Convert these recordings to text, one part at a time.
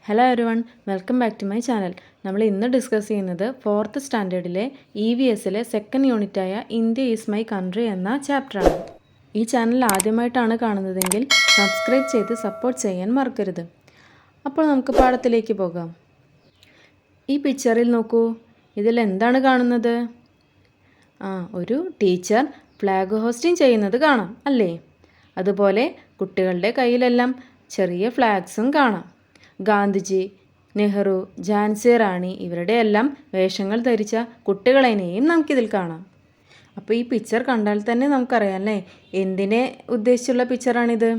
Hello everyone, welcome back to my channel. നമ്മൾ ഇന്ന് discuss ചെയ്യുന്നത് 4th സ്റ്റാൻഡേർഡിലെ EVSലെ സെക്കൻഡ് യൂണിറ്റായ ഇന്ത്യ ഈസ് മൈ കൺട്രി എന്ന ചാപ്റ്ററാണ്. ഈ ചാനൽ ആദ്യമായിട്ടാണ് കാണുന്നതെങ്കിൽ സബ്സ്ക്രൈബ് ചെയ്ത് സപ്പോർട്ട് ചെയ്യാൻ മറക്കരുത്. അപ്പോൾ നമുക്ക് പാഠത്തിലേക്ക് പോകാം. ഈ പിക്ചറിൽ നോക്കൂ, ഇതിൽ എന്താണ് കാണുന്നത്? ഒരു ടീച്ചർ ഫ്ലാഗ് ഹോസ്റ്റിംഗ് ചെയ്യുന്നത് കാണാം അല്ലേ? അതുപോലെ കുട്ടികളുടെ കയ്യിലെല്ലാം ചെറിയ ഫ്ലാഗ്സും കാണാം. ഗാന്ധിജി, നെഹ്റു, ഝാൻസി റാണി ഇവരുടെയെല്ലാം വേഷങ്ങൾ ധരിച്ച കുട്ടികളെയും നമുക്കിതിൽ കാണാം. അപ്പോൾ ഈ പിക്ചർ കണ്ടാൽ തന്നെ നമുക്കറിയാം അല്ലേ, എന്തിനെ ഉദ്ദേശിച്ചുള്ള പിക്ചറാണിത്?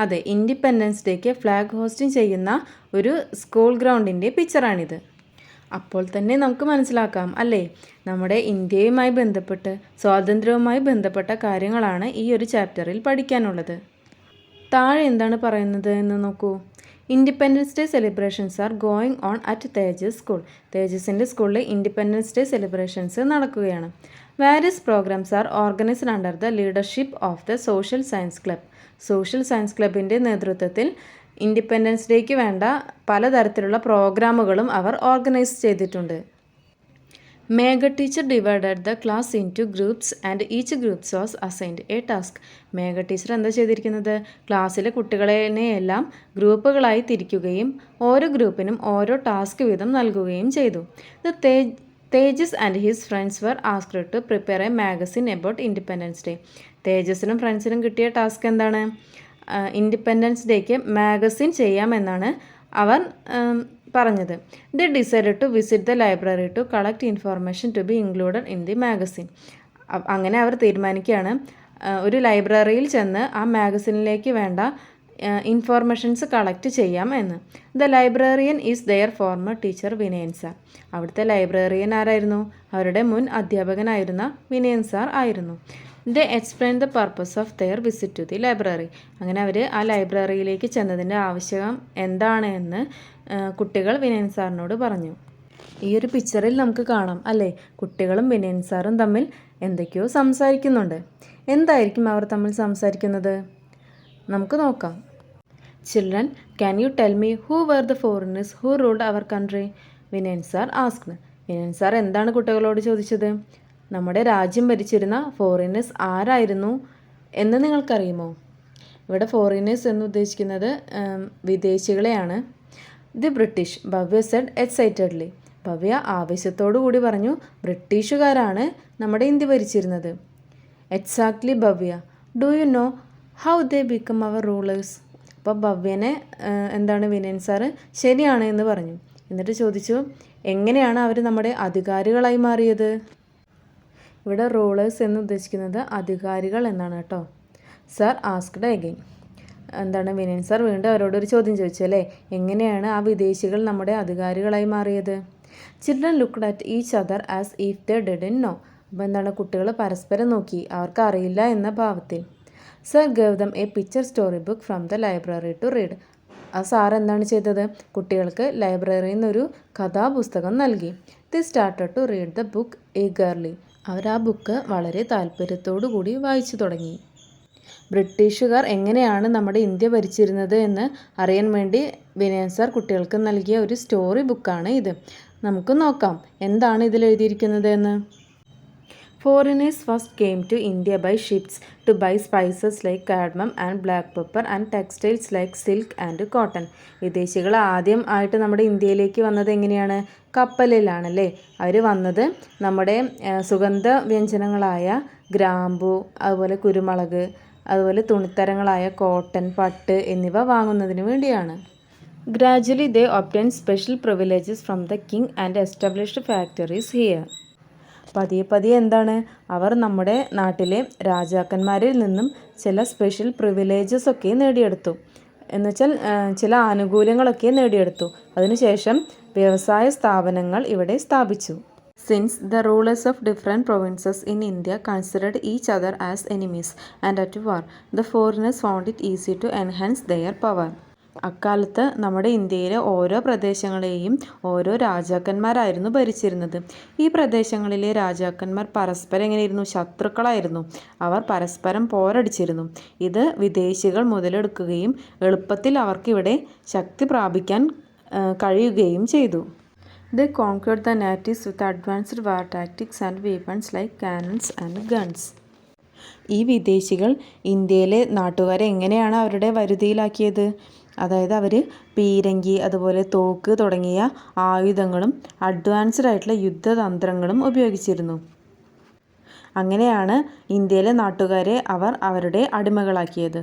അതെ, ഇൻഡിപെൻഡൻസ് ഡേക്ക് ഫ്ലാഗ് ഹോസ്റ്റിംഗ് ചെയ്യുന്ന ഒരു സ്കൂൾ ഗ്രൗണ്ടിൻ്റെ പിക്ചറാണിത്. അപ്പോൾ തന്നെ നമുക്ക് മനസ്സിലാക്കാം അല്ലേ, നമ്മുടെ ഇന്ത്യയുമായി ബന്ധപ്പെട്ട് സ്വാതന്ത്ര്യവുമായി ബന്ധപ്പെട്ട കാര്യങ്ങളാണ് ഈ ഒരു ചാപ്റ്ററിൽ പഠിക്കാനുള്ളത്. താഴെ എന്താണ് പറയുന്നത് എന്ന് നോക്കൂ. Independence day celebrations are going on at Tejas school. തേജസിൻ്റെ സ്കൂളിൽ ഇൻഡിപെൻഡൻസ് ഡേ സെലിബ്രേഷൻസ് നടക്കുകയാണ്. Various programs are organised under the leadership of the social science club. Social science ക്ലബിൻ്റെ നേതൃത്വത്തിൽ ഇൻഡിപെൻഡൻസ് ഡേക്ക് വേണ്ട പലതരത്തിലുള്ള പ്രോഗ്രാമുകളും അവർ ഓർഗനൈസ് ചെയ്തിട്ടുണ്ട്. Megha teacher divided the class into groups and each groups was assigned a task. Megha teacher എന്താ ചെയ്തിരിക്കുന്നത്? ക്ലാസ്സിലെ കുട്ടികളെയെല്ലാം ഗ്രൂപ്പുകളായി തിരിക്കുകയും ഓരോ ഗ്രൂപ്പിനും ഓരോ ടാസ്ക് വീതം നൽകുകയും ചെയ്തു. Tejas and his friends were asked to prepare a magazine about independence day. തേജസിനും ഫ്രണ്ട്സിനും കിട്ടിയ ടാസ്ക് എന്താണ്? ഇൻഡിപെൻഡൻസ് ഡേക്ക് മാഗസിൻ ചെയ്യാമെന്നാണ് അവർ പറഞ്ഞത്. They decided to visit the library to collect information to be included in the magazine. അങ്ങനെ അവർ തീരുമാനിക്കുകയാണ്, ഒരു ലൈബ്രറിയിൽ ചെന്ന് ആ മാഗസിനിലേക്ക് വേണ്ട ഇൻഫോർമേഷൻസ് കളക്ട് ചെയ്യാം എന്ന്. The librarian is their former teacher Vinayan sir. അവിടുത്തെ ലൈബ്രറിയൻ ആരായിരുന്നു? അവരുടെ മുൻ അധ്യാപകനായിരുന്ന വിനയൻ സാർ ആയിരുന്നു. They explain the purpose of their visit to the library. അങ്ങനെ അവർ ആ ലൈബ്രറിയിലേക്ക് ചെന്നതിൻ്റെ ആവശ്യം എന്താണ് എന്ന് കുട്ടികൾ വിനയൻ സാറിനോട് പറഞ്ഞു. ഈ ഒരു പിക്ചറിൽ നമുക്ക് കാണാം അല്ലേ, കുട്ടികളും വിനയൻ സാറും തമ്മിൽ എന്തൊക്കെയോ സംസാരിക്കുന്നുണ്ട്. എന്തായിരിക്കും അവർ തമ്മിൽ സംസാരിക്കുന്നത്? നമുക്ക് നോക്കാം. Children, can you tell me who were the foreigners who ruled our country? Vinayan sir asked. Vinayan sir എന്താണ് കുട്ടികളോട് ചോദിച്ചത്? നമ്മുടെ രാജ്യം ഭരിച്ചിരുന്ന ഫോറിനേഴ്സ് ആരായിരുന്നു എന്ന് നിങ്ങൾക്കറിയുമോ? ഇവിടെ ഫോറിനേഴ്സ് എന്ന് ഉദ്ദേശിക്കുന്നത് വിദേശികളെയാണ്. The British, Bhavya said excitedly. Bhavya ആവേശത്തോടു കൂടി പറഞ്ഞു, ബ്രിട്ടീഷുകാരാണ് നമ്മുടെ ഇന്ത്യ ഭരിച്ചിരുന്നത്. Exactly Bhavya. Do you know how they become our rulers? അപ്പോൾ ഭവ്യനെ എന്താണ് വിനയൻ സാറ് ശരിയാണ് എന്ന് പറഞ്ഞു. എന്നിട്ട് ചോദിച്ചു, എങ്ങനെയാണ് അവർ നമ്മുടെ അധികാരികളായി മാറിയത്? ഇവിടെ റൂളേഴ്സ് എന്ന് ഉദ്ദേശിക്കുന്നത് അധികാരികൾ എന്നാണ് കേട്ടോ. Sir asked again. എന്താണ് വിനയൻ സാർ വീണ്ടും അവരോടൊരു ചോദ്യം ചോദിച്ചു അല്ലേ, എങ്ങനെയാണ് ആ വിദേശികൾ നമ്മുടെ അധികാരികളായി മാറിയത്? Children looked at each other as if they didn't know. അപ്പോൾ എന്താണ്, കുട്ടികൾ പരസ്പരം നോക്കി, അവർക്ക് അറിയില്ല എന്ന ഭാവത്തിൽ. Sir gave them a picture story book from the library to read. ആ സാർ എന്താണ് ചെയ്തത്? കുട്ടികൾക്ക് ലൈബ്രറിയിൽ നിന്നൊരു കഥാപുസ്തകം നൽകി. They started to read the book eagerly. അവർ ആ ബുക്ക് വളരെ താല്പര്യത്തോടു കൂടി വായിച്ചു തുടങ്ങി. ബ്രിട്ടീഷുകാർ എങ്ങനെയാണ് നമ്മുടെ ഇന്ത്യ ഭരിച്ചിരുന്നത് എന്ന് അറിയാൻ വേണ്ടി വിനയൻ സാർ കുട്ടികൾക്ക് നൽകിയ ഒരു സ്റ്റോറി ബുക്കാണ് ഇത്. നമുക്ക് നോക്കാം എന്താണ് ഇതിൽ എഴുതിയിരിക്കുന്നത് എന്ന്. Foreigners first came to India by ships to buy spices like cardamom and black pepper and textiles like silk and cotton. വിദേശികൾ ആദ്യം ആയിട്ട് നമ്മുടെ ഇന്ത്യയിലേക്ക് വന്നത് എങ്ങനെയാണ്? കപ്പലിലാണല്ലേ. അവർ വന്നത് നമ്മുടെ സുഗന്ധ വ്യഞ്ജനങ്ങളായ ഗ്രാമ്പു, അതുപോലെ കുരുമുളക്, അതുപോലെ തുണിത്തരങ്ങളായ കോട്ടൺ, പട്ട് എന്നിവ വാങ്ങുന്നതിന് വേണ്ടിയാണ്. Gradually they obtain special privileges from the king and established factories here. പതിയെ പതിയെ എന്താണ്, അവർ നമ്മുടെ നാട്ടിലെ രാജാക്കന്മാരിൽ നിന്നും ചില സ്പെഷ്യൽ പ്രിവിലേജസ് ഒക്കെ നേടിയെടുത്തു. എന്നുവെച്ചാൽ ചില ആനുകൂല്യങ്ങളൊക്കെ നേടിയെടുത്തു. അതിനുശേഷം വ്യവസായ സ്ഥാപനങ്ങൾ ഇവിടെ സ്ഥാപിച്ചു. Since the rulers of different provinces in India considered each other as enemies and at war, the foreigners found it easy to enhance their power. അക്കാലത്ത് നമ്മുടെ ഇന്ത്യയിലെ ഓരോ പ്രദേശങ്ങളെയും ഓരോ രാജാക്കന്മാരായിരുന്നു ഭരിച്ചിരുന്നത്. ഈ പ്രദേശങ്ങളിലെ രാജാക്കന്മാർ പരസ്പരം എങ്ങനെയായിരുന്നു? ശത്രുക്കളായിരുന്നു. അവർ പരസ്പരം പോരടിച്ചിരുന്നു. ഇത് വിദേശികൾ മുതലെടുക്കുകയും എളുപ്പത്തിൽ അവർക്കിവിടെ ശക്തി പ്രാപിക്കാൻ കഴിയുകയും ചെയ്തു. They conquered the natives with advanced war tactics and weapons like cannons and guns. ഈ വിദേശികൾ ഇന്ത്യയിലെ നാട്ടുകാരെ എങ്ങനെയാണ് അവരുടെ വരുതിയിലാക്കിയത്? അതായത് അവർ പീരങ്കി, അതുപോലെ തോക്ക് തുടങ്ങിയ ആയുധങ്ങളും അഡ്വാൻസ്ഡ് ആയിട്ടുള്ള യുദ്ധതന്ത്രങ്ങളും ഉപയോഗിച്ചിരുന്നു. അങ്ങനെയാണ് ഇന്ത്യയിലെ നാട്ടുകാരെ അവർ അവരുടെ അടിമകളാക്കിയത്.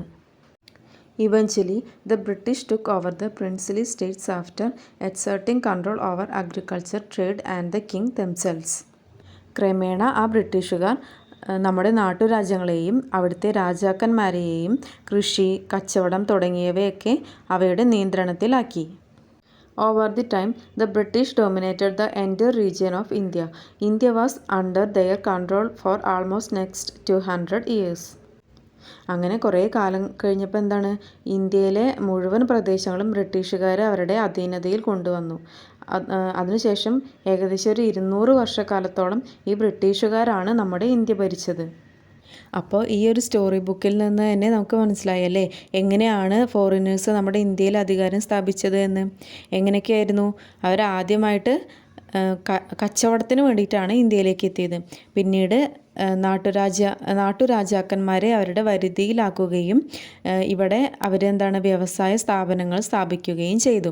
Eventually, the British took over the princely states after exerting control over agriculture, trade and the king themselves. ക്രമേണ ആ ബ്രിട്ടീഷുകാർ നമ്മുടെ നാട്ടുരാജ്യങ്ങളെയും അവിടുത്തെ രാജാക്കന്മാരെയും കൃഷി, കച്ചവടം തുടങ്ങിയവയൊക്കെ അവയുടെ നിയന്ത്രണത്തിലാക്കി. Over the time, the British dominated the entire region of India. India was under their control for almost next 200 years. അങ്ങനെ കുറേ കാലം കഴിഞ്ഞപ്പോൾ എന്താണ്, ഇന്ത്യയിലെ മുഴുവൻ പ്രദേശങ്ങളും ബ്രിട്ടീഷുകാർ അവരുടെ അധീനതയിൽ കൊണ്ടുവന്നു. അതിനുശേഷം ഏകദേശം ഒരു 200 വർഷക്കാലത്തോളം ഈ ബ്രിട്ടീഷുകാരാണ് നമ്മുടെ ഇന്ത്യ ഭരിച്ചത്. അപ്പോൾ ഈ ഒരു സ്റ്റോറി ബുക്കിൽ നിന്ന് തന്നെ നമുക്ക് മനസ്സിലായല്ലേ എങ്ങനെയാണ് ഫോറിനേഴ്സ് നമ്മുടെ ഇന്ത്യയിൽ അധികാരം സ്ഥാപിച്ചത് എന്ന്. എങ്ങനെയൊക്കെയായിരുന്നു അവർ ആദ്യമായിട്ട് കച്ചവടത്തിന് വേണ്ടിയിട്ടാണ് ഇന്ത്യയിലേക്ക് എത്തിയത്. പിന്നീട് നാട്ടുരാജാക്കന്മാരെ അവരുടെ വരുതിയിലാക്കുകയും ഇവിടെ അവരെന്താണ് വ്യവസായ സ്ഥാപനങ്ങൾ സ്ഥാപിക്കുകയും ചെയ്തു.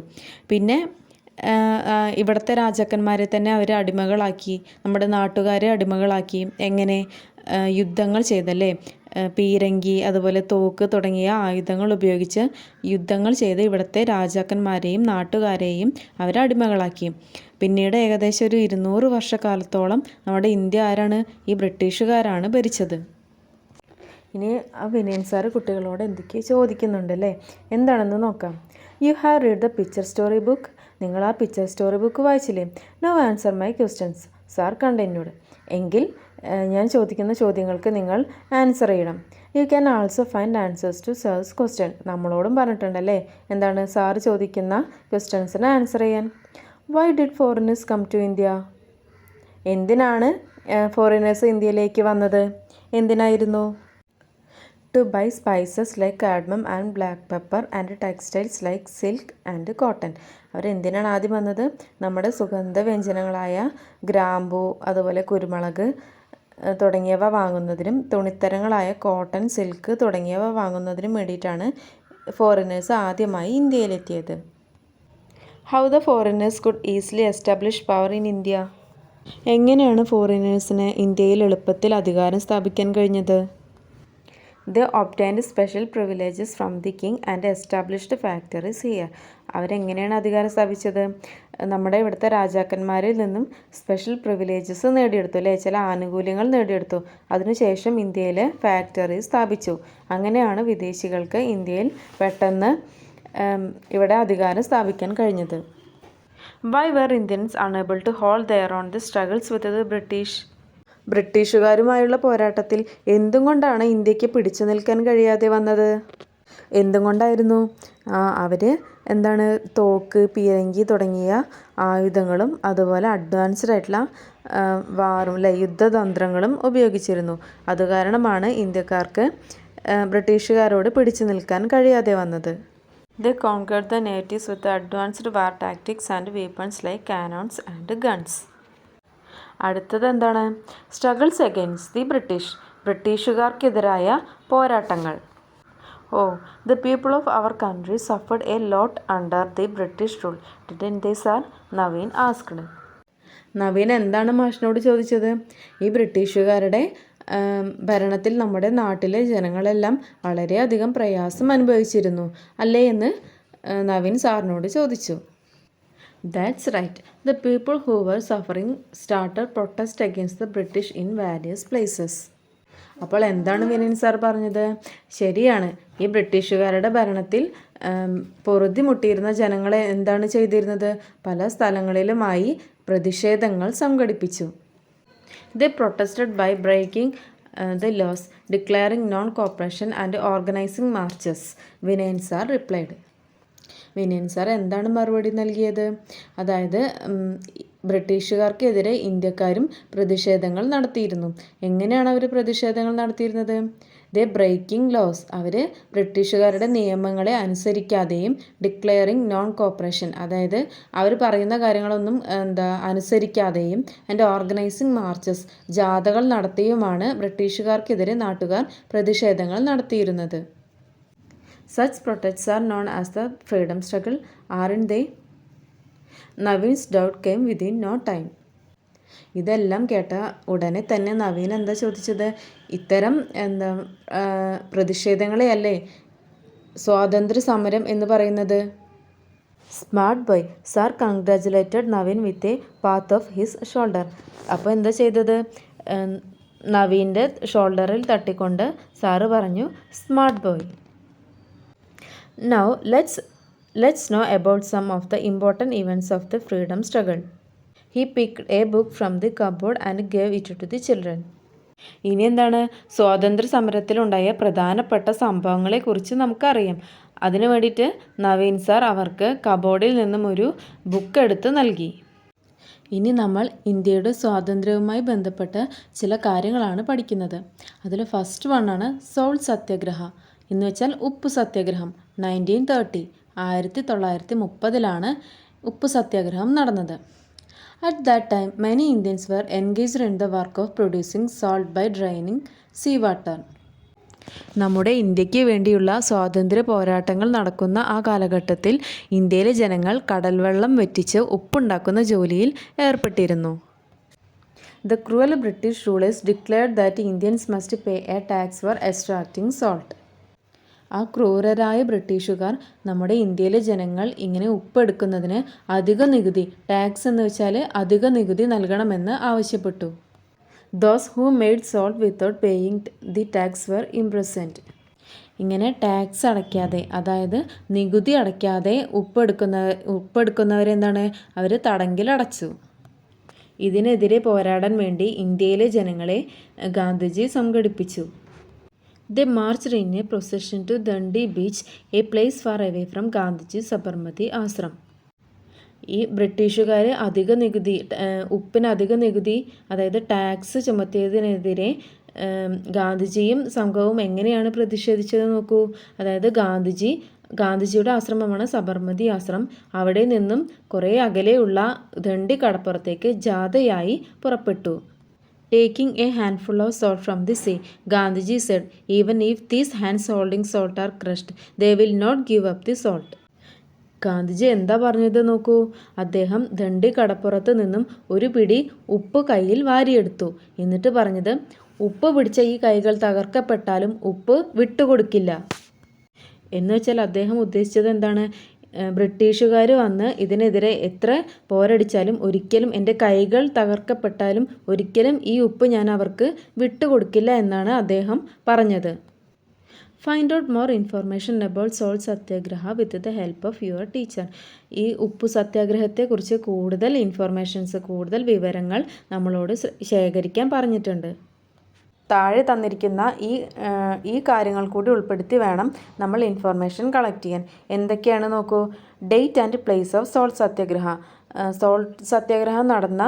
പിന്നെ ഇവിടുത്തെ രാജാക്കന്മാരെ തന്നെ അവർ അടിമകളാക്കി, നമ്മുടെ നാട്ടുകാരെ അടിമകളാക്കി. എങ്ങനെ? യുദ്ധങ്ങൾ ചെയ്തല്ലേ, പീരങ്കി, അതുപോലെ തോക്ക് തുടങ്ങിയ ആയുധങ്ങൾ ഉപയോഗിച്ച് യുദ്ധങ്ങൾ ചെയ്ത് ഇവിടുത്തെ രാജാക്കന്മാരെയും നാട്ടുകാരെയും അവർ അടിമകളാക്കി. പിന്നീട് ഏകദേശം ഒരു 200 വർഷക്കാലത്തോളം നമ്മുടെ ഇന്ത്യ ആരാണ്? ഈ ബ്രിട്ടീഷുകാരാണ് ഭരിച്ചത്. ഇനി വിനയൻ സാറ് കുട്ടികളോട് എന്തൊക്കെയോ ചോദിക്കുന്നുണ്ടല്ലേ, എന്താണെന്ന് നോക്കാം. You have read the picture story book. നിങ്ങൾ ആ പിക്ചർ സ്റ്റോറി ബുക്ക് വായിച്ചില്ലേ? No answer my questions. Sir continued. എങ്കിൽ ഞാൻ ചോദിക്കുന്ന ചോദ്യങ്ങൾക്ക് നിങ്ങൾ ആൻസർ ചെയ്യണം. You can also find answers to sir's question. നമ്മളോടും പറഞ്ഞിട്ടുണ്ടല്ലേ എന്താണ്, സാർ ചോദിക്കുന്ന ക്വസ്റ്റ്യൻസിന് ആൻസർ ചെയ്യാൻ. Why did foreigners come to India? എന്തിനാണ് ഫോറിനേഴ്സ് ഇന്ത്യയിലേക്ക് വന്നത്? എന്തിനായിരുന്നു? To buy spices like cardamom and black pepper and textiles like silk and cotton. അവരെന്തിനാണ് ആദ്യം വന്നത്? നമ്മുടെ സുഗന്ധവ്യഞ്ജനങ്ങളായ ഗ്രാമ്പൂ, അതുപോലെ കുരുമുളക് തുടങ്ങിയവ വാങ്ങുന്നതിനും തുണിത്തരങ്ങളായ കോട്ടൺ, സിൽക്ക് തുടങ്ങിയവ വാങ്ങുന്നതിനും വേണ്ടിയിട്ടാണ് ഫോറിനേഴ്സ് ആദ്യമായി ഇന്ത്യയിലെത്തിയത്. How the foreigners could easily establish power in India. എങ്ങനെയാണ് ഫോറിനേഴ്സിന് ഇന്ത്യയിൽ എളുപ്പത്തിൽ അധികാരം സ്ഥാപിക്കാൻ കഴിഞ്ഞത്? They obtained special privileges from the king and established factories here. അവരെങ്ങനെയാണ് അധികാരം സ്ഥാപിച്ചത്? നമ്മുടെ ഇവിടുത്തെ രാജാക്കന്മാരിൽ നിന്നും സ്പെഷ്യൽ പ്രിവിലേജസ് നേടിയെടുത്തു അല്ലേ, ചില ആനുകൂല്യങ്ങൾ നേടിയെടുത്തു. അതിനുശേഷം ഇന്ത്യയിൽ ഫാക്ടറി സ്ഥാപിച്ചു. അങ്ങനെയാണ് വിദേശികൾക്ക് ഇന്ത്യയിൽ പെട്ടെന്ന് ഇവിടെ അധികാരം സ്ഥാപിക്കാൻ കഴിഞ്ഞത്. Why were Indians unable to hold their own the struggles with the British? ബ്രിട്ടീഷുകാരുമായുള്ള പോരാട്ടത്തിൽ എന്തും കൊണ്ടാണ് ഇന്ത്യക്ക് പിടിച്ചു നിൽക്കാൻ കഴിയാതെ വന്നത്? എന്തും കൊണ്ടായിരുന്നു? അവർ എന്താണ്, തോക്ക്, പീരങ്കി തുടങ്ങിയ ആയുധങ്ങളും അതുപോലെ അഡ്വാൻസ്ഡ് ആയിട്ടുള്ള വാറും യുദ്ധതന്ത്രങ്ങളും ഉപയോഗിച്ചിരുന്നു. അതുകാരണമാണ് ഇന്ത്യക്കാർക്ക് ബ്രിട്ടീഷുകാരോട് പിടിച്ചു നിൽക്കാൻ കഴിയാതെ വന്നത്. They conquered the natives with advanced war tactics and weapons like cannons and guns. അടുത്തത് എന്താണ്? Struggles against the British. ബ്രിട്ടീഷുകാർക്കെതിരായ പോരാട്ടങ്ങൾ. The people of our country suffered a lot under the British rule. Didn't they sir? Naveen asked. Naveen എന്താണ് മാഷിനോട് ചോദിച്ചത്? ഈ ബ്രിട്ടീഷുകാരുടെ ഭരണത്തിൽ നമ്മുടെ നാട്ടിലെ ജനങ്ങളെല്ലാം വളരെയധികം പ്രയാസം അനുഭവിച്ചിരുന്നു അല്ലേ എന്ന് നവീൻ സാറിനോട് ചോദിച്ചു. That's right. The people who were suffering started protest against the British in various places. അപ്പോൾ എന്താണ് വിനയൻ സാർ പറഞ്ഞത്? ശരിയാണ്, ഈ ബ്രിട്ടീഷുകാരുടെ ഭരണത്തിൽ പൊറുതിമുട്ടിയിരുന്ന ജനങ്ങളെ എന്താണ് ചെയ്തിരുന്നത്? പല സ്ഥലങ്ങളിലുമായി പ്രതിഷേധങ്ങൾ സംഘടിപ്പിച്ചു. They protested by breaking the laws, declaring non-cooperation and organizing marches. Vinayan sir replied. Vinayan sir എന്താണ് മറുപടി നൽകിയത്? അതായത് ബ്രിട്ടീഷുകാർക്കെതിരെ ഇന്ത്യക്കാരും പ്രതിഷേധങ്ങൾ നടത്തിയിരുന്നു. എങ്ങനെയാണ് അവർ പ്രതിഷേധങ്ങൾ നടത്തിയിരുന്നത്? ദേ ബ്രേക്കിംഗ് ലോസ്, അവർ ബ്രിട്ടീഷുകാരുടെ നിയമങ്ങളെ അനുസരിക്കാതെയും ഡിക്ലെയറിങ് നോൺ കോപ്പറേഷൻ, അതായത് അവർ പറയുന്ന കാര്യങ്ങളൊന്നും അനുസരിക്കാതെയും ആൻഡ് ഓർഗനൈസിങ് മാർച്ചസ്, ജാഥകൾ നടത്തിയുമാണ് ബ്രിട്ടീഷുകാർക്കെതിരെ നാട്ടുകാർ പ്രതിഷേധങ്ങൾ നടത്തിയിരുന്നത്. Such protests are known as the freedom struggle, aren't they? Naveen's doubt came within no time. ഇതെല്ലാം കേട്ട ഉടനെ തന്നെ നവീൻ എന്താ ചോദിച്ചത്? ഇത്തരം പ്രതിഷേധങ്ങളെയല്ലേ സ്വാതന്ത്ര്യ സമരം എന്ന് പറയുന്നത്? Smart boy, sir congratulated Naveen with a path of his shoulder. അപ്പോൾ എന്താ ചെയ്തത്? നവീൻ്റെ ഷോൾഡറിൽ തട്ടിക്കൊണ്ട് സാറ് പറഞ്ഞു, smart boy. Now let's know about some of the important events of the freedom struggle. He picked a book from the cupboard and gave it to the children. ഇനി എന്താണ്? സ്വാതന്ത്ര്യ സമരത്തിലുണ്ടായ പ്രധാനപ്പെട്ട സംഭവങ്ങളെക്കുറിച്ച് നമുക്കറിയാം. അതിനു വേണ്ടിയിട്ട് നവീൻ സാർ അവർക്ക് കബോർഡിൽ നിന്നും ഒരു ബുക്ക് എടുത്ത് നൽകി. ഇനി നമ്മൾ ഇന്ത്യയുടെ സ്വാതന്ത്ര്യവുമായി ബന്ധപ്പെട്ട ചില കാര്യങ്ങളാണ് പഠിക്കുന്നത്. അതിൽ ഫസ്റ്റ് വണ്ണാണ് സോൾട്ട് സത്യാഗ്രഹ, എന്ന് വെച്ചാൽ ഉപ്പ് സത്യാഗ്രഹം. 1930 ഉപ്പ് സത്യാഗ്രഹം നടന്നത്. At that time many Indians were engaged in the work of producing salt by draining sea water. നമ്മുടെ ഇന്ത്യക്ക് വേണ്ടിയുള്ള സ്വാതന്ത്ര്യ പോരാട്ടങ്ങൾ നടക്കുന്ന ആ കാലഘട്ടത്തിൽ ഇന്ത്യയിലെ ജനങ്ങൾ കടൽവെള്ളം വറ്റിച്ച് ഉപ്പുണ്ടാക്കുന്ന ജോലിയിൽ ഏർപ്പെട്ടിരുന്നു. The cruel British rulers declared that Indians must pay a tax for extracting salt. ആ ക്രൂരരായ ബ്രിട്ടീഷുകാർ നമ്മുടെ ഇന്ത്യയിലെ ജനങ്ങൾ ഇങ്ങനെ ഉപ്പെടുക്കുന്നതിന് അധിക നികുതി, ടാക്സ് എന്ന് വെച്ചാൽ അധിക നികുതി നൽകണമെന്ന് ആവശ്യപ്പെട്ടു. Those who made salt without paying the tax were imprisoned. ഇങ്ങനെ ടാക്സ് അടയ്ക്കാതെ, അതായത് നികുതി അടയ്ക്കാതെ ഉപ്പെടുക്കുന്നവരെന്താണ്, അവർ തടങ്കിലടച്ചു. ഇതിനെതിരെ പോരാടാൻ വേണ്ടി ഇന്ത്യയിലെ ജനങ്ങളെ ഗാന്ധിജി സംഘടിപ്പിച്ചു. They marched in a procession to Dundee Beach, a place far away from Gandhiji's Sabarmati Ashram. ഈ ബ്രിട്ടീഷുകാർ അധിക നികുതി, ഉപ്പിന് അധിക നികുതി, അതായത് ടാക്സ് ചുമത്തിയതിനെതിരെ ഗാന്ധിജിയും സംഘവും എങ്ങനെയാണ് പ്രതിഷേധിച്ചത് നോക്കൂ. അതായത് ഗാന്ധിജിയുടെ ആശ്രമമാണ് സബർമതി ആശ്രമം. അവിടെ നിന്നും കുറേ അകലെയുള്ള ദണ്ഡി കടപ്പുറത്തേക്ക് ജാഥയായി പുറപ്പെട്ടു. Taking a handful of salt from the sea, Gandhiji said, even if these hands holding salt are crushed, they will not give up the salt. Gandhiji എന്താ പറഞ്ഞത് നോക്കൂ. അദ്ദേഹം ദണ്ഡി കടപ്പുറത്ത് നിന്നും ഒരു പിടി ഉപ്പ് കയ്യിൽ വാരിയെടുത്തു. എന്നിട്ട് പറഞ്ഞത്, ഉപ്പ് പിടിച്ച ഈ കൈകൾ തകർക്കപ്പെട്ടാലും ഉപ്പ് വിട്ടുകൊടുക്കില്ല. എന്ന് വെച്ചാൽ അദ്ദേഹം ഉദ്ദേശിച്ചത് എന്താണ്? ബ്രിട്ടീഷുകാർ വന്ന് ഇതിനെതിരെ എത്ര പോരടിച്ചാലും ഒരിക്കലും എൻ്റെ കൈകൾ തകർക്കപ്പെട്ടാലും ഒരിക്കലും ഈ ഉപ്പ് ഞാൻ അവർക്ക് വിട്ടുകൊടുക്കില്ല എന്നാണ് അദ്ദേഹം പറഞ്ഞത്. Find out more information about salt Satyagraha with the help of your teacher. ഈ ഉപ്പ് സത്യാഗ്രഹത്തെക്കുറിച്ച് കൂടുതൽ ഇൻഫർമേഷൻസ്, കൂടുതൽ വിവരങ്ങൾ നമ്മളോട് ശേഖരിക്കാൻ പറഞ്ഞിട്ടുണ്ട്. താഴെ തന്നിരിക്കുന്ന ഈ കാര്യങ്ങൾ കൂടി ഉൾപ്പെടുത്തി വേണം നമ്മൾ ഇൻഫർമേഷൻ കളക്ട് ചെയ്യാൻ. എന്തൊക്കെയാണ് നോക്കൂ. Date and place of salt Satyagraha. Salt സത്യാഗ്രഹം നടന്ന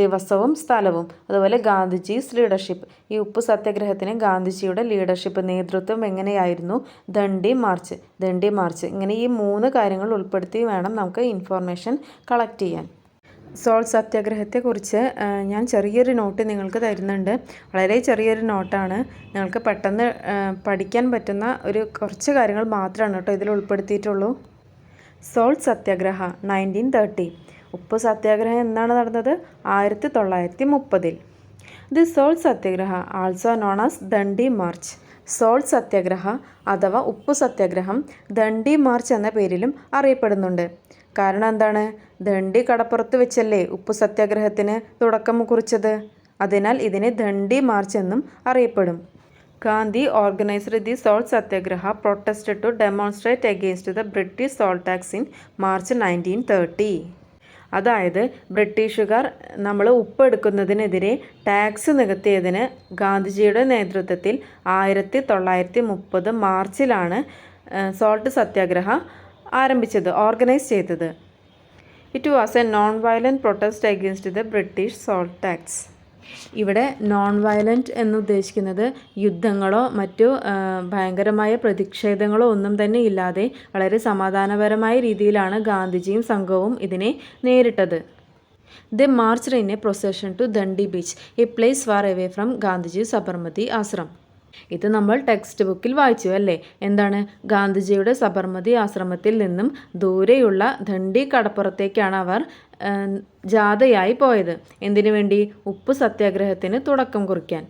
ദിവസവും സ്ഥലവും. അതുപോലെ ഗാന്ധിജീസ് ലീഡർഷിപ്പ്. ഈ ഉപ്പ് സത്യാഗ്രഹത്തിന് ഗാന്ധിജിയുടെ ലീഡർഷിപ്പ്, നേതൃത്വം എങ്ങനെയായിരുന്നു? ദണ്ഡി മാർച്ച്. ഇങ്ങനെ ഈ 3 കാര്യങ്ങൾ ഉൾപ്പെടുത്തി വേണം നമുക്ക് ഇൻഫർമേഷൻ കളക്ട് ചെയ്യാൻ. സോൾട്ട് സത്യാഗ്രഹത്തെക്കുറിച്ച് ഞാൻ ചെറിയൊരു നോട്ട് നിങ്ങൾക്ക് തരുന്നുണ്ട്. വളരെ ചെറിയൊരു നോട്ടാണ്. നിങ്ങൾക്ക് പെട്ടെന്ന് പഠിക്കാൻ പറ്റുന്ന കുറച്ച് കാര്യങ്ങൾ മാത്രമാണ് കേട്ടോ ഇതിൽ ഉൾപ്പെടുത്തിയിട്ടുള്ളൂ. സോൾട്ട് സത്യാഗ്രഹ 1930. ഉപ്പ് സത്യാഗ്രഹം എന്നാണ് നടന്നത്? 1930. The salt satyagraha also known as Dandi march. Salt satyagraha അഥവാ ഉപ്പ് സത്യാഗ്രഹം ദണ്ഡി മാർച്ച് എന്ന പേരിലും അറിയപ്പെടുന്നുണ്ട്. കാരണം എന്താണ്? ദണ്ഡി കടപ്പുറത്ത് വെച്ചല്ലേ ഉപ്പ് സത്യാഗ്രഹത്തിന് തുടക്കം കുറിച്ചത്. അതിനാൽ ഇതിനെ ദണ്ഡി മാർച്ച് എന്നും അറിയപ്പെടും. Gandhi organised the salt satyagraha protest to demonstrate against the British salt tax in March 1930. അതായത് ബ്രിട്ടീഷുകാർ നമ്മൾ ഉപ്പെടുക്കുന്നതിനെതിരെ ടാക്സ് നികത്തിയതിന് ഗാന്ധിജിയുടെ നേതൃത്വത്തിൽ 1930 മാർച്ചിലാണ് സോൾട്ട് സത്യാഗ്രഹ ആരംഭിച്ചത്, ഓർഗനൈസ് ചെയ്തത്. It was A non violent protest against the British salt tax. ഇവിടെ നോൺ വയലൻറ്റ് എന്നുദ്ദേശിക്കുന്നത് യുദ്ധങ്ങളോ മറ്റു ഭയങ്കരമായ പ്രതിഷേധങ്ങളോ ഒന്നും തന്നെ ഇല്ലാതെ വളരെ സമാധാനപരമായ രീതിയിലാണ് ഗാന്ധിജിയും സംഘവും ഇതിനെ നേരിട്ടത്. They marched in a procession to Dandi Beach, a place far away from Gandhiji's Sabarmati Ashram. ഇത് നമ്മൾ ടെക്സ്റ്റ് ബുക്കിൽ വായിച്ചു അല്ലേ? എന്താണ്? ഗാന്ധിജിയുടെ സബർമതി ആശ്രമത്തിൽ നിന്നും ദൂരെയുള്ള ദണ്ഡി കടപ്പുറത്തേക്കാണ് അവർ ജാഥയായി പോയത്. എന്തിനു വേണ്ടി? ഉപ്പ് സത്യാഗ്രഹത്തിന് തുടക്കം കുറിക്കാൻ.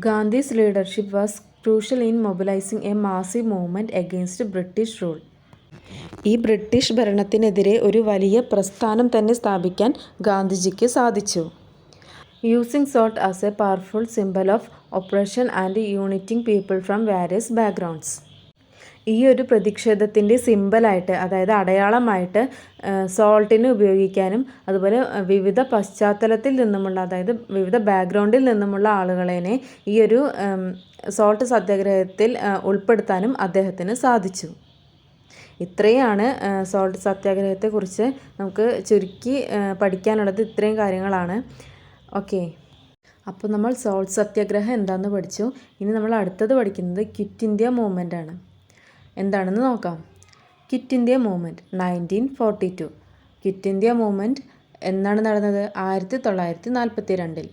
Gandhi's leadership was crucial in mobilising a massive movement against British rule. ഈ ബ്രിട്ടീഷ് ഭരണത്തിനെതിരെ ഒരു വലിയ പ്രസ്ഥാനം തന്നെ സ്ഥാപിക്കാൻ ഗാന്ധിജിക്ക് സാധിച്ചു. Using salt as a powerful symbol of oppression and uniting people from various backgrounds. ഈ ഒരു പ്രതിഷേധത്തിൻ്റെ സിംബലായിട്ട്, അതായത് അടയാളമായിട്ട് സോൾട്ടിനെ ഉപയോഗിക്കാനും അതുപോലെ വിവിധ പശ്ചാത്തലത്തിൽ നിന്നുമുള്ള, അതായത് വിവിധ ബാക്ക്ഗ്രൗണ്ടിൽ നിന്നുമുള്ള ആളുകളെ ഈ ഒരു സോൾട്ട് സത്യാഗ്രഹത്തിൽ ഉൾപ്പെടുത്താനും അദ്ദേഹത്തിന് സാധിച്ചു. ഇത്രയാണ് സോൾട്ട് സത്യാഗ്രഹത്തെക്കുറിച്ച് നമുക്ക് ചുരുക്കി പഠിക്കാനുള്ളത്. ഇത്രയും കാര്യങ്ങളാണ്. ഓക്കെ, അപ്പോൾ നമ്മൾ സോൾട്ട് സത്യാഗ്രഹം എന്താണെന്ന് പഠിച്ചു. ഇനി നമ്മൾ അടുത്തത് പഠിക്കുന്നത് ക്വിറ്റ് ഇന്ത്യ മൂവ്മെൻ്റ് ആണ്. എന്താണെന്ന് നോക്കാം. Quit India movement 1942. Quit India movement എന്നാണ് നടന്നത്? 1942.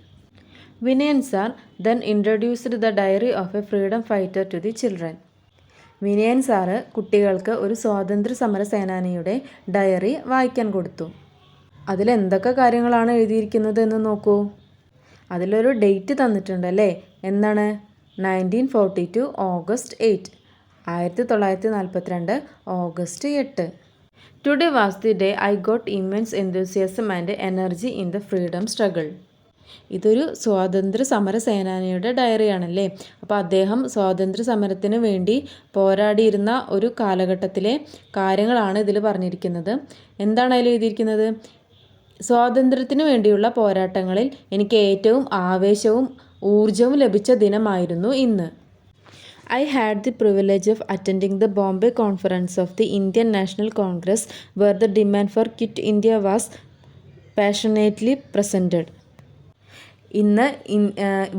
Vinayan sir then introduced the diary of a freedom fighter to the children. Vinayan sir കുട്ടികൾക്ക് ഒരു സ്വാതന്ത്ര്യ സമര സേനാനിയുടെ ഡയറി വായിക്കാൻ കൊടുത്തു. അതിലെന്തൊക്കെ കാര്യങ്ങളാണ് എഴുതിയിരിക്കുന്നത് എന്ന് നോക്കൂ. അതിലൊരു ഡേറ്റ് തന്നിട്ടുണ്ട് അല്ലേ? എന്താണ്? 1942 August 8. 1942 August 8. Today was the day I got immense എന്തൂസിയാസം and energy in the freedom struggle. ഇതൊരു സ്വാതന്ത്ര്യ സമര സേനാനിയുടെ ഡയറിയാണല്ലേ. അപ്പോൾ അദ്ദേഹം സ്വാതന്ത്ര്യ സമരത്തിന് വേണ്ടി പോരാടിയിരുന്ന ഒരു കാലഘട്ടത്തിലെ കാര്യങ്ങളാണ് ഇതിൽ പറഞ്ഞിരിക്കുന്നത്. എന്താണ് അതിൽ എഴുതിയിരിക്കുന്നത്? സ്വാതന്ത്ര്യത്തിന് വേണ്ടിയുള്ള പോരാട്ടങ്ങളിൽ എനിക്ക് ഏറ്റവും ആവേശവും ഊർജവും ലഭിച്ച ദിനമായിരുന്നു ഇന്ന്. I had the privilege of attending the Bombay conference of the Indian National Congress where the demand for Quit India was passionately presented. ഇന്ന്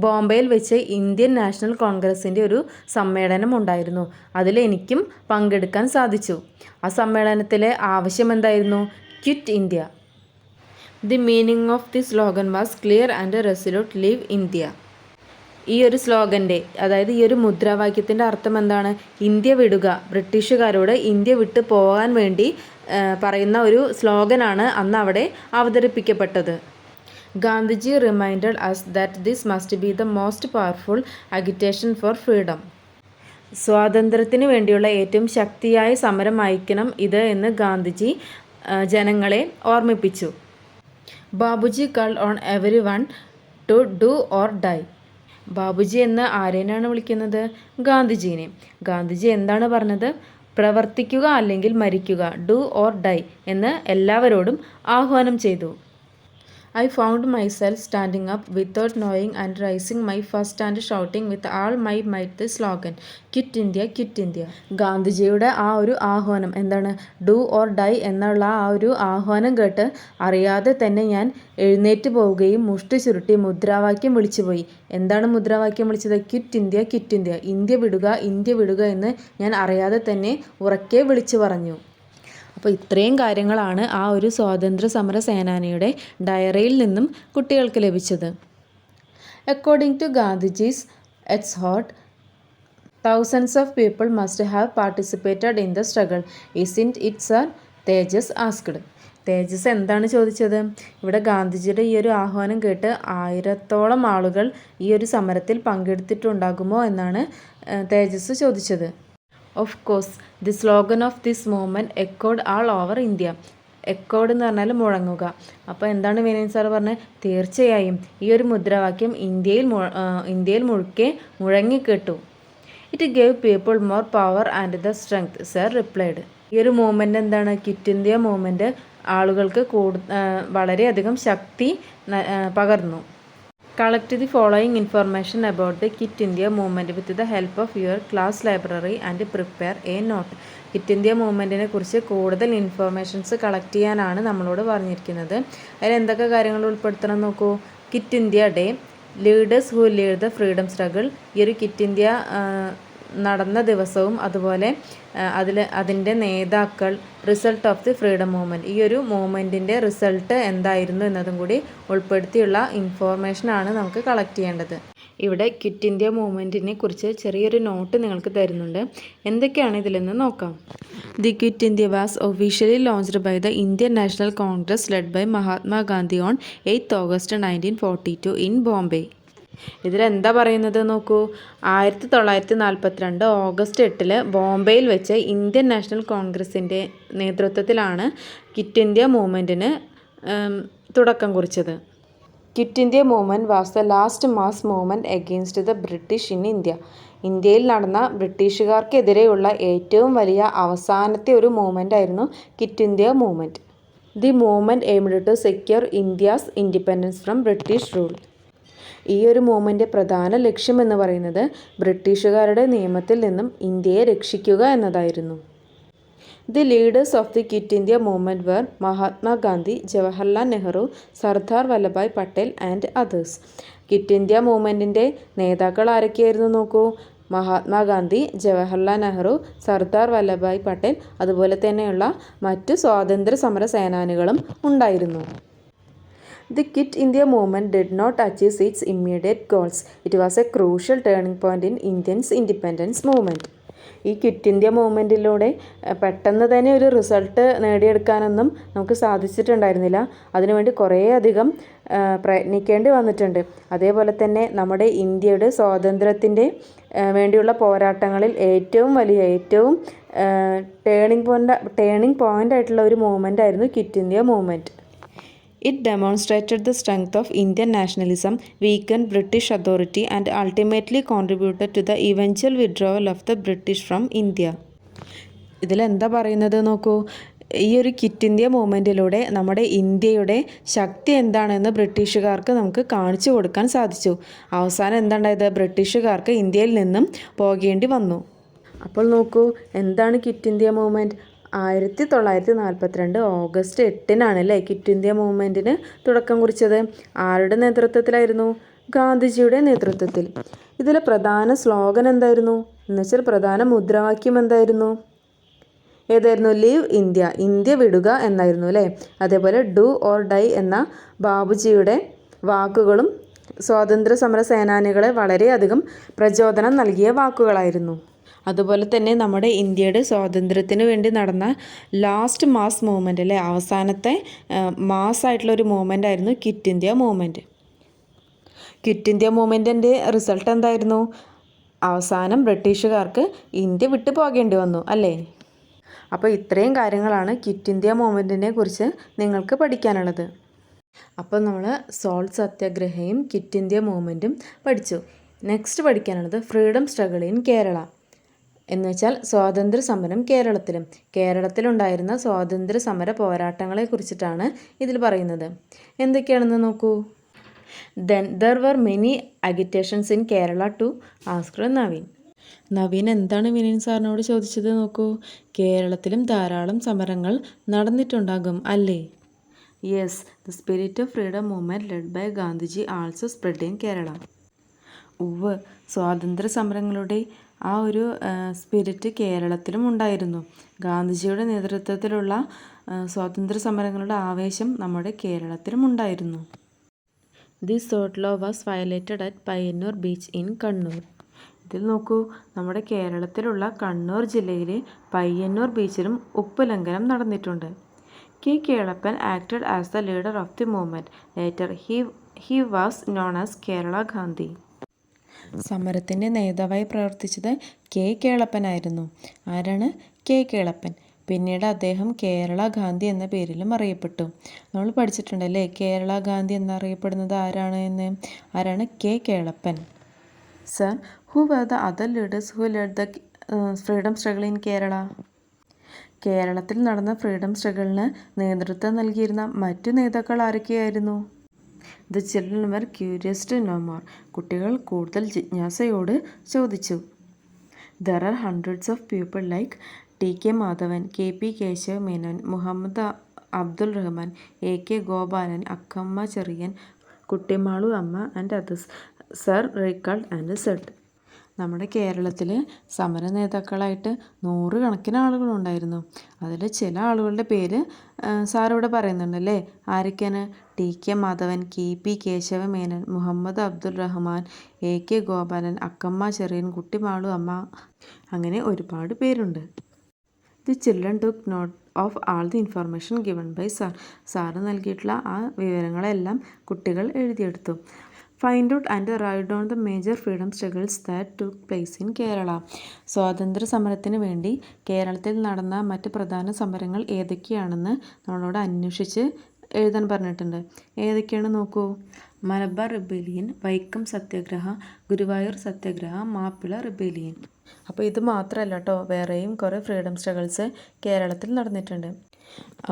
ബോംബെയിൽ വെച്ച് ഇന്ത്യൻ നാഷണൽ കോൺഗ്രസിൻ്റെ ഒരു സമ്മേളനം ഉണ്ടായിരുന്നു. അതിലെനിക്കും പങ്കെടുക്കാൻ സാധിച്ചു. ആ സമ്മേളനത്തിലെ ആവശ്യം എന്തായിരുന്നു? Quit India. The meaning of the slogan was clear and resolute leave India. ഈ ഒരു സ്ലോഗൻ്റെ, അതായത് ഈ ഒരു മുദ്രാവാക്യത്തിൻ്റെ അർത്ഥം എന്താണ്? ഇന്ത്യ വിടുക. ബ്രിട്ടീഷുകാരോട് ഇന്ത്യ വിട്ട് പോകാൻ വേണ്ടി പറയുന്ന ഒരു സ്ലോഗനാണ് അന്ന് അവിടെ അവതരിപ്പിക്കപ്പെട്ടത്. Gandhiji reminded us that this must be the most powerful agitation for freedom. സ്വാതന്ത്ര്യത്തിന് വേണ്ടിയുള്ള ഏറ്റവും ശക്തിയായ സമരമായിരിക്കണം ഇത് എന്ന് ഗാന്ധിജി ജനങ്ങളെ ഓർമ്മിപ്പിച്ചു. Babuji called on every one two do or die. Babuji എന്ന് ആരെയാണ് വിളിക്കുന്നത്? ഗാന്ധിജീനെ. ഗാന്ധിജി എന്താണ് പറഞ്ഞത്? പ്രവർത്തിക്കുക അല്ലെങ്കിൽ മരിക്കുക, ഡു ഓർ ഡൈ എന്ന് എല്ലാവരോടും ആഹ്വാനം ചെയ്തു. I found myself standing up without knowing and raising my fist and shouting with all my might the slogan, Quit India, Quit India. ഗാന്ധിജിയുടെ ആ ഒരു ആഹ്വാനം എന്താണ്? ഡു ഓർ ഡൈ എന്നുള്ള ആ ഒരു ആഹ്വാനം കേട്ട് അറിയാതെ തന്നെ ഞാൻ എഴുന്നേറ്റ് പോവുകയും മുഷ്ടി ചുരുട്ടി മുദ്രാവാക്യം വിളിച്ചുപോയി. എന്താണ് മുദ്രാവാക്യം വിളിച്ചത്? Quit India, quit India. India വിടുക, ഇന്ത്യ വിടുക എന്ന് ഞാൻ അറിയാതെ തന്നെ ഉറക്കെ വിളിച്ചു പറഞ്ഞു. അപ്പോൾ ഇത്രയും കാര്യങ്ങളാണ് ആ ഒരു സ്വാതന്ത്ര്യ സമര സേനാനിയുടെ ഡയറിയിൽ നിന്നും കുട്ടികൾക്ക് ലഭിച്ചത്. According to Gandhiji's exhort, thousands of people must have participated in the struggle. Isn't it, sir? Tejas asked. Tejas എന്താണ് ചോദിച്ചത്? ഇവിടെ ഗാന്ധിജിയുടെ ഈ ഒരു ആഹ്വാനം കേട്ട് 1000-ഓളം ആളുകൾ ഈ ഒരു സമരത്തിൽ പങ്കെടുത്തിട്ടുണ്ടാകുമോ എന്നാണ് തേജസ് ചോദിച്ചത്. Of course the slogan of this movement echoed all over India. Echoed എന്ന് പറഞ്ഞാൽ മുഴങ്ങുക. അപ്പോൾ എന്താണ് വിനയൻ സാർ പറഞ്ഞത്? തീർച്ചയായും ഈ ഒരു മുദ്രാവാക്യം ഇന്ത്യയിൽ മുഴുക്കെ മുഴങ്ങിക്കേട്ടു. It gave people more power and the strength, sir replied. ഈ ഒരു മൂവ്മെൻറ്റ് എന്താണ്? ക്വിറ്റ് ഇന്ത്യ മൂവ്മെൻറ്റ് ആളുകൾക്ക് വളരെയധികം ശക്തി പകർന്നു. Collect the following information about the quit India movement with the help of your class library and prepare a note. Quit India മൂവ്മെൻറ്റിനെ കുറിച്ച് കൂടുതൽ ഇൻഫർമേഷൻസ് കളക്ട് ചെയ്യാനാണ് നമ്മളോട് പറഞ്ഞിരിക്കുന്നത്. അതിൽ എന്തൊക്കെ കാര്യങ്ങൾ ഉൾപ്പെടുത്തണം നോക്കൂ. Quit India day, leaders who lead the freedom struggle. ഈ ഒരു ക്വിറ്റ് ഇന്ത്യ നടന്ന ദിവസവും അതുപോലെ അതിൻ്റെ നേതാക്കൾ, result of the freedom movement, ഈ ഒരു മൂവ്മെൻറ്റിൻ്റെ റിസൾട്ട് എന്തായിരുന്നു എന്നതും കൂടി ഉൾപ്പെടുത്തിയുള്ള ഇൻഫോർമേഷനാണ് നമുക്ക് കളക്ട് ചെയ്യേണ്ടത്. ഇവിടെ ക്വിറ്റ് ഇന്ത്യ മൂവ്മെൻറ്റിനെ കുറിച്ച് ചെറിയൊരു നോട്ട് നിങ്ങൾക്ക് തരുന്നുണ്ട്. എന്തൊക്കെയാണ് ഇതിലെന്ന് നോക്കാം. The quit India was officially launched by the Indian National Congress led by Mahatma Gandhi on 8 August 1942 in Bombay. ഇതിലെന്താ പറയുന്നത് നോക്കൂ. 1942 ഓഗസ്റ്റ് 8 ബോംബെയിൽ വെച്ച് ഇന്ത്യൻ നാഷണൽ കോൺഗ്രസിൻ്റെ നേതൃത്വത്തിലാണ് ക്വിറ്റ് ഇന്ത്യ മൂവ്മെൻറ്റിന് തുടക്കം കുറിച്ചത്. Quit India movement was the last mass movement against the British in India. ഇന്ത്യയിൽ നടന്ന ബ്രിട്ടീഷുകാർക്കെതിരെയുള്ള ഏറ്റവും വലിയ അവസാനത്തെ ഒരു മൂവ്മെൻ്റ് ആയിരുന്നു quit India movement. The movement aimed to secure India's independence from British rule. ഈ ഒരു മൂവ്മെൻറ്റ് പ്രധാന ലക്ഷ്യം എന്ന് പറയുന്നത് ബ്രിട്ടീഷുകാരുടെ നിയമത്തിൽ നിന്നും ഇന്ത്യയെ രക്ഷിക്കുക എന്നതായിരുന്നു. The leaders of the quit India movement were Mahatma Gandhi, Jawaharlal Nehru, Sardar Vallabhbhai Patel and others. Quit India മൂവ്മെൻറ്റിൻ്റെ നേതാക്കൾ ആരൊക്കെയായിരുന്നു നോക്കൂ. മഹാത്മാഗാന്ധി, ജവഹർലാൽ നെഹ്റു, സർദാർ വല്ലഭായ് പട്ടേൽ, അതുപോലെ തന്നെയുള്ള മറ്റ് സ്വാതന്ത്ര്യ സമര സേനാനികളും ഉണ്ടായിരുന്നു. The Quit India movement did not achieve its immediate goals. It was a crucial turning point in Indians' independence movement. ഈ ക്വിറ്റ് ഇന്ത്യ മൂവ്മെൻറ്റിലൂടെ പെട്ടെന്ന് തന്നെ ഒരു റിസൾട്ട് നേടിയെടുക്കാനൊന്നും നമുക്ക് സാധിച്ചിട്ടുണ്ടായിരുന്നില്ല. അതിനുവേണ്ടി കുറേയധികം പ്രയത്നിക്കേണ്ടി വന്നിട്ടുണ്ട്. അതേപോലെ തന്നെ നമ്മുടെ ഇന്ത്യയുടെ സ്വാതന്ത്ര്യത്തിൻ്റെ വേണ്ടിയുള്ള പോരാട്ടങ്ങളിൽ ഏറ്റവും ടേണിംഗ് പോയിൻ്റ് ആയിട്ടുള്ള ഒരു മൂവ്മെൻ്റ് ആയിരുന്നു quit India movement. It demonstrated the strength of Indian nationalism, weakened British authority, and ultimately contributed to the eventual withdrawal of the British from India. ഇതിലെന്താ പറയുന്നത് നോക്കൂ. ഈ ഒരു ക്വിറ്റ് ഇന്ത്യ മൂവ്മെൻറ്റിലൂടെ നമ്മുടെ ഇന്ത്യയുടെ ശക്തി എന്താണെന്ന് ബ്രിട്ടീഷുകാർക്ക് നമുക്ക് കാണിച്ചു കൊടുക്കാൻ സാധിച്ചു. അവസാനം എന്താണ്ടായത്, ബ്രിട്ടീഷുകാർക്ക് ഇന്ത്യയിൽ നിന്നും പോകേണ്ടി വന്നു. അപ്പോൾ നോക്കൂ, എന്താണ് ക്വിറ്റ് ഇന്ത്യ മൂവ്മെൻറ്റ്. 1942 ഓഗസ്റ്റ് 8 അല്ലേ ക്വിറ്റ് ഇന്ത്യ മൂവ്മെൻറ്റിന് തുടക്കം കുറിച്ചത്. ആരുടെ നേതൃത്വത്തിലായിരുന്നു? ഗാന്ധിജിയുടെ നേതൃത്വത്തിൽ. ഇതിലെ പ്രധാന സ്ലോഗൻ എന്തായിരുന്നു എന്നുവെച്ചാൽ പ്രധാന മുദ്രാവാക്യം എന്തായിരുന്നു? ഏതായിരുന്നു? ലീവ് ഇന്ത്യ, ഇന്ത്യ വിടുക എന്നായിരുന്നു അല്ലേ. അതേപോലെ ഡു ഓർ ഡൈ എന്ന ബാബുജിയുടെ വാക്കുകളും സ്വാതന്ത്ര്യ സമര സേനാനികളെ വളരെയധികം പ്രചോദനം നൽകിയ വാക്കുകളായിരുന്നു. അതുപോലെ തന്നെ നമ്മുടെ ഇന്ത്യയുടെ സ്വാതന്ത്ര്യത്തിന് വേണ്ടി നടന്ന ലാസ്റ്റ് മാസ് മൂവ്മെൻ്റ് അല്ലേ, അവസാനത്തെ മാസ്സായിട്ടുള്ള ഒരു മൂവ്മെൻ്റ് ആയിരുന്നു quit India movement. Quit India മൂവ്മെൻറ്റിൻ്റെ റിസൾട്ട് എന്തായിരുന്നു? അവസാനം ബ്രിട്ടീഷുകാർക്ക് ഇന്ത്യ വിട്ടു പോകേണ്ടി വന്നു അല്ലേ. അപ്പോൾ ഇത്രയും കാര്യങ്ങളാണ് ക്വിറ്റ് ഇന്ത്യ മൂവ്മെൻറ്റിനെ കുറിച്ച് നിങ്ങൾക്ക് പഠിക്കാനുള്ളത്. അപ്പോൾ നമ്മൾ സോൾട്ട് സത്യാഗ്രഹയും ക്വിറ്റ് ഇന്ത്യ മൂവ്മെൻറ്റും പഠിച്ചു. നെക്സ്റ്റ് പഠിക്കാനുള്ളത് ഫ്രീഡം സ്ട്രഗിൾ ഇൻ കേരള എന്ന് വെച്ചാൽ സ്വാതന്ത്ര്യ സമരം കേരളത്തിലുണ്ടായിരുന്ന സ്വാതന്ത്ര്യ സമര പോരാട്ടങ്ങളെ കുറിച്ചിട്ടാണ് ഇതിൽ പറയുന്നത്. എന്തൊക്കെയാണെന്ന് നോക്കൂ. Then there were many agitations in Kerala to ask Naveen. Naveen എന്താണ് വിനീൻ സാറിനോട് ചോദിച്ചത് നോക്കൂ. കേരളത്തിലും ധാരാളം സമരങ്ങൾ നടന്നിട്ടുണ്ടാകും അല്ലേ. Yes, the spirit of freedom movement led by Gandhiji also spread in Kerala. സ്വാതന്ത്ര്യ സമരങ്ങളുടെ ആ ഒരു സ്പിരിറ്റ് കേരളത്തിലും ഉണ്ടായിരുന്നു. ഗാന്ധിജിയുടെ നേതൃത്വത്തിലുള്ള സ്വാതന്ത്ര്യ സമരങ്ങളുടെ ആവേശം നമ്മുടെ കേരളത്തിലും ഉണ്ടായിരുന്നു. This sort law was violated at Payyanur beach in Kannur. ഇതിൽ നോക്കൂ, നമ്മുടെ കേരളത്തിലുള്ള കണ്ണൂർ ജില്ലയിലെ പയ്യന്നൂർ ബീച്ചിലും ഉപ്പ് ലംഘനം നടന്നിട്ടുണ്ട്. K Kelappan acted as the leader of the movement. Later he was known as Kerala Gandhi. സമരത്തിൻ്റെ നേതാവായി പ്രവർത്തിച്ചത് കെ കേളപ്പനായിരുന്നു. ആരാണ്? കെ കേളപ്പൻ. പിന്നീട് അദ്ദേഹം കേരള ഗാന്ധി എന്ന പേരിലും അറിയപ്പെട്ടു. നമ്മൾ പഠിച്ചിട്ടുണ്ടല്ലേ കേരള ഗാന്ധി എന്നറിയപ്പെടുന്നത് ആരാണ് എന്ന്. ആരാണ്? K Kelappan. Sir, who were the other leaders who led the freedom struggle in Kerala? കേരളത്തിൽ നടന്ന ഫ്രീഡം സ്ട്രഗിളിന് നേതൃത്വം നൽകിയിരുന്ന മറ്റു നേതാക്കൾ ആരൊക്കെയായിരുന്നു? The children were curious to know more. കുട്ടികൾ കൂടുതൽ ജിജ്ഞാസയോട് ചോദിച്ചു. There are hundreds of people like T K Madhavan, K P Kesava Menon, Muhammad Abdul Rahman, A K Gopalan, Akkamma Cherian, Kuttimalu Amma and others, sir recalled and said. നമ്മുടെ കേരളത്തിൽ സമര നേതാക്കളായിട്ട് 100 കണക്കിന് ആളുകളുണ്ടായിരുന്നു. അതിൽ ചില ആളുകളുടെ പേര് സാറിവിടെ പറയുന്നുണ്ടല്ലേ. ആരൊക്കെയാണ്? T K. Madhavan, K P. Kesava Menon, Muhammad Abdul Rahman, A K. Gopalan, Akkamma Cherian, Kuttimalu Amma, അങ്ങനെ ഒരുപാട് പേരുണ്ട്. The children took note of all the information given by sir. Sir നൽകിയിട്ടുള്ള ആ വിവരങ്ങളെല്ലാം കുട്ടികൾ എഴുതിയെടുത്തു. Find out and write down the major freedom struggles that took place in Kerala. സ്വാതന്ത്ര്യ സമരത്തിന് വേണ്ടി കേരളത്തിൽ നടന്ന മറ്റ് പ്രധാന സമരങ്ങൾ ഏതൊക്കെയാണെന്ന് നമ്മളോട് അന്വേഷിച്ച് എഴുതാൻ പറഞ്ഞിട്ടുണ്ട്. ഏതൊക്കെയാണ് നോക്കൂ. മലബാർ റിബേലിയൻ, വൈക്കം സത്യാഗ്രഹ, ഗുരുവായൂർ സത്യാഗ്രഹ, മാപ്പിള റിബേലിയൻ. അപ്പോൾ ഇത് മാത്രമല്ല കേട്ടോ, വേറെയും കുറേ ഫ്രീഡം സ്ട്രഗിൾസ് കേരളത്തിൽ നടന്നിട്ടുണ്ട്.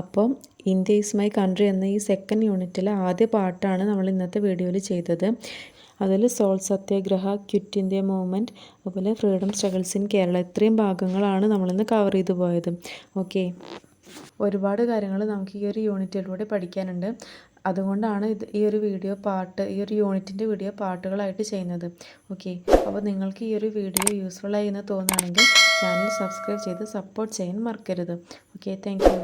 അപ്പോൾ ഇന്ത്യ ഈസ് മൈ കൺട്രി എന്ന ഈ സെക്കൻഡ് യൂണിറ്റിലെ ആദ്യ പാർട്ടാണ് നമ്മൾ ഇന്നത്തെ വീഡിയോയിൽ ചെയ്തത്. അതിൽ സോൾട്ട് സത്യാഗ്രഹ, ക്വിറ്റ് ഇന്ത്യ മൂവ്മെൻറ്റ്, അതുപോലെ ഫ്രീഡം സ്ട്രഗിൾസ് ഇൻ കേരള, ഇത്രയും ഭാഗങ്ങളാണ് നമ്മളിന്ന് കവർ ചെയ്തു പോയത്. ഓക്കെ, ഒരുപാട് കാര്യങ്ങൾ നമുക്ക് ഈ ഒരു യൂണിറ്റിലൂടെ പഠിക്കാനുണ്ട്. അതുകൊണ്ടാണ് ഈ ഒരു യൂണിറ്റിൻ്റെ വീഡിയോ പാർട്ടുകളായിട്ട് ചെയ്യുന്നത്. ഓക്കെ, അപ്പോൾ നിങ്ങൾക്ക് ഈ ഒരു വീഡിയോ യൂസ്ഫുള്ളായി എന്ന് തോന്നുകയാണെങ്കിൽ ചാനൽ സബ്സ്ക്രൈബ് ചെയ്ത് സപ്പോർട്ട് ചെയ്യാൻ മറക്കരുത്. Okay, thank you.